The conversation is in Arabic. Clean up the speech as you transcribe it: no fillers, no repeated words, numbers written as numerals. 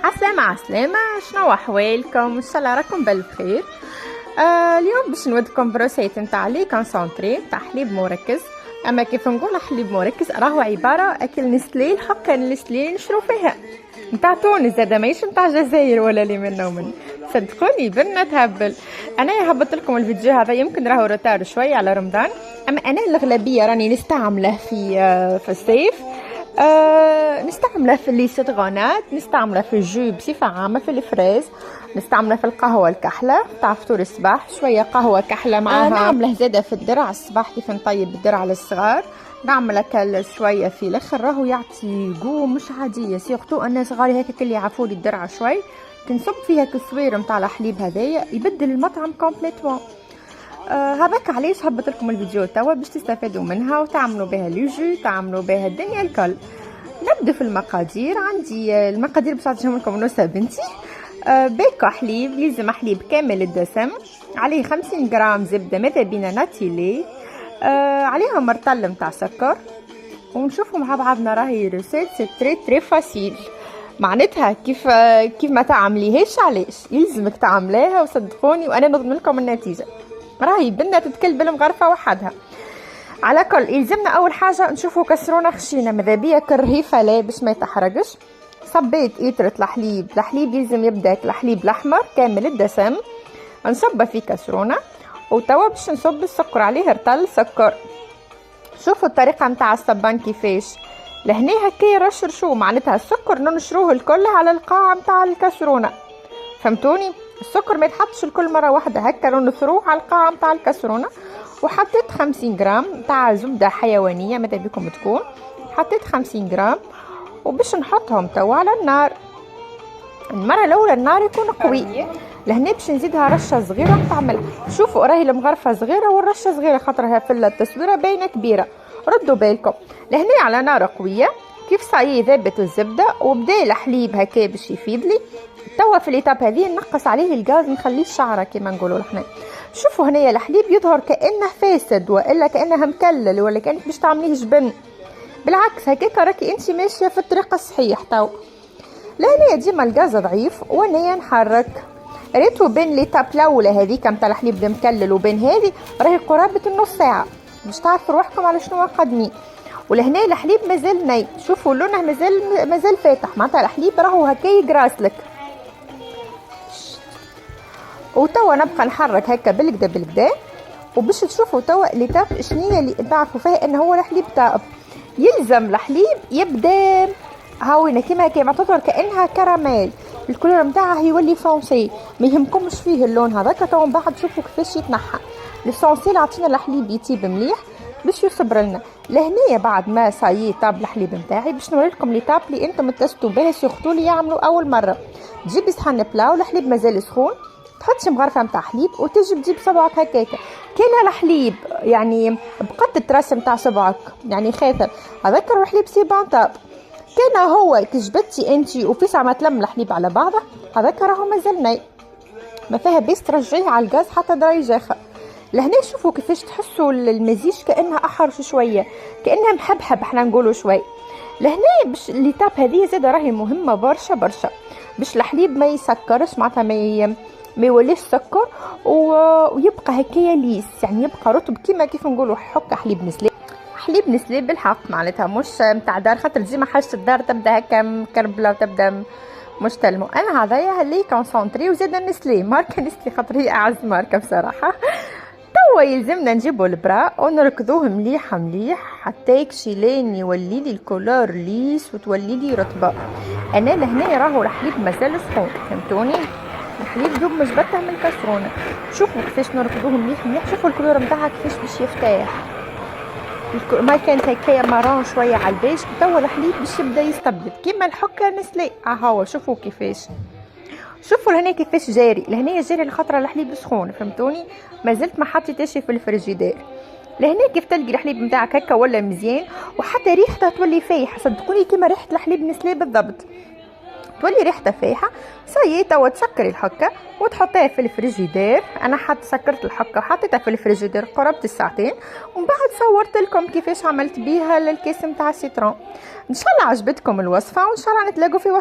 عسلامة. شنو احوالكم؟ ان شاء الله راكم بالخير. اليوم باش نودكم بروسيت نتاع لي كونسونطري تاع حليب مركز. اما كيف نقول حليب مركز راهو عباره اكل نسلي، الحق النسلي نشرو فيها نتاع تونس زاده، ماهيش نتاع الجزائر ولا اللي منا ومن. صدقوني بنا تهبل. انا هبط لكم الفيديو هذا، يمكن راهو روتار شويه على رمضان، اما انا الاغلبيه راني نستعمله في الصيف. نستعمله في لي سيترونات، نستعمله في الجو بصفة عامة، في الفريز، نستعمله في القهوة الكحلة تاع فطور الصباح، شوية قهوة كحلة معاها. نعمله زادة في الدرع الصباح كيف نطيب الدرع للصغار، نعمله كل شوية في الاخر، راهو يعطي جو مش عادية. سيغتو انا صغاري هكا اللي يعرفوا لي الدرع شوي كنصب فيها كسوير نتاع الحليب هذايا يبدل المطعم كومبليتوم. هذاك علاش هبط لكم الفيديو توا باش تستفادوا منها وتعملوا بها لي جو، تعملوا بها الدنيا الكل. نبدا في المقادير. عندي المقادير باش نعطيهم لكم نوسه بنتي. باكو حليب، لازم حليب كامل الدسم، عليه 50 غرام زبده ماذا بينا ناتيلي، عليها مرطل نتاع سكر. ونشوفوا مع بعضنا راهي روسيت سي تري فاسيل، معناتها كيف ما تعمليهاش علاش يلزمك تعمليها، وصدقوني وانا نضمن لكم النتيجه راهي بنا تتكل بالمغرفه وحدها. على كل يلزمنا اول حاجه نشوفوا كسرونه خشينه ماذا بيا كرهيفه لا باش ما يتحرقش. صبيت ايترة الحليب يلزم يبدا الحليب الاحمر كامل الدسم، نصبه في كسرونه. وتوا باش نصب السكر عليه، رطل سكر. شوفوا الطريقه نتاع الصبان كيفاش لهنا هكا يرشرشو، معناتها السكر ننشروه الكل على القاع نتاع الكسرونه، فهمتوني؟ السكر ما يتحطش الكل مره واحده، هكا نثروه على القاع نتاع الكسرونه. وحطيت 50 غرام تاع زبده حيوانيه ماذا بكم تكون، حطيت 50 غرام. وباش نحطهم توا على النار، المره الاولى النار يكون قوي. لهنا باش نزيدها رشه صغيره نتاع ملح. شوفوا راهي المغرفه صغيره والرشه صغيره خاطرها في التصويره باينه كبيره، ردوا بالكم. لهنا على نار قويه كيف صايي ذابت الزبده وبدا الحليب هكا باش يفيض لي. توا في ليتاب هذه نقص عليه الغاز، نخليه الشعره كما نقولوا احنا. شوفوا هنايا الحليب يظهر كانه فاسد والا كانه مكلل ولا كانك باش تعمليه جبن، بالعكس هكاك راكي انت ماشيه في الطريق الصحيح. توا لهنا ديما الغاز ضعيف وانا نحرك. ريتو بين ليتاب الاولى هذيك نتاع الحليب المكلل وبين هذه راهي قرابه النص ساعه باش تعرفوا روحكم على شنو قادمين. ولهنا الحليب مازال ني، شوفوا لونه مازال فاتح، معناتها الحليب راهو هكا يقراصلك. وتوا نبقى نحرك هكا بالكدا وباش تشوفوا توا ليتاب شنية اللي تعرفوا فيها انه هو الحليب طائب. يلزم الحليب يبدا هاوينه كيما هكا، ما تظهر كانها كراميل، الكولور نتاعها يولي فونسي، ما يهمكمش فيه اللون هذاك. توا من بعد شوفوا كيفاش يتنحى ليسونسيل. عطينا الحليب يطيب مليح باش يصبر لنا. لهنايا بعد ما صايي طاب الحليب نتاعي باش نوريلكم لي طاب اللي انتم تستوا به سيختو لي يعملوا اول مره. تجيبي صحن بلا والحليب مازال سخون، تحطي مغرفه نتاع حليب وتجي تجيب صبعك هكاكا كان الحليب يعني بقد التراس نتاع صبعك يعني خاطر هذاك الحليب سي بانطاب. كان هو كجبتي انت وفي ساعه ما تلم الحليب على بعضه هذاك راهو مازال ني، ما فيها بس ترجعيه على الغاز حتى درجه اخر. لهنا شوفوا كيفاش تحسوا المزيج كانها احرش شويه، كانها محبحب احنا نقولوا شوي. لهنا باش ليتاب هذه زاده راهي مهمه برشا باش الحليب ما يسكرش، معناتها ما يوليش سكر ويبقى هكايا ليس، يعني يبقى رطب كيف نقولوا حك حليب نسلي بالحق، معناتها مش نتاع دار، خاطر ديما حاجه الدار تبدا هكا مكربله وتبدا مش تلمو. انا هذايا اللي كونسونطري وزاد نسلي ماركه نسلي خاطر هي اعز ماركه بصراحه. توا يلزمنا نجيبو البرا ونركضوه مليح حتى يكشي لين يولي لي الكولور ليس وتولي لي رطبه. انا لهنا راهو الحليب مازال سخون، فهمتوني؟ الحليب دوب مجبته من الكسرونه. شوفوا كيفاش نركضوه مليح. شوفوا الكولور نتاعها كيفاش باش يفتح، ما كانت هكايا مارون شويه على البيج. توا الحليب باش يبدا يستبدل كيما الحكه نسلي. هو شوفوا كيفاش، شوفوا لهنا كيفاش جاري. لهنا جاري لخاطر الحليب سخون، فهمتوني؟ مازلت ما حطيتهاش في الفريجيدير. لهنا كيف تلقي الحليب نتاعك هكا ولا مزيان وحتى ريحته تولي فايحه، صدقوني كيما ريحه الحليب نسلي بالضبط، تولي ريحتها فايحه. صايي توا تسكري الحكه وتحطيها في الفريجيدير. انا سكرت الحكه وحطيتها في الفريجيدير قرابه الساعتين، ومن بعد صورت لكم كيفاش عملت بيها الكيس نتاع السيترون. ان شاء الله عجبتكم الوصفه، وان شاء الله نتلاقوا في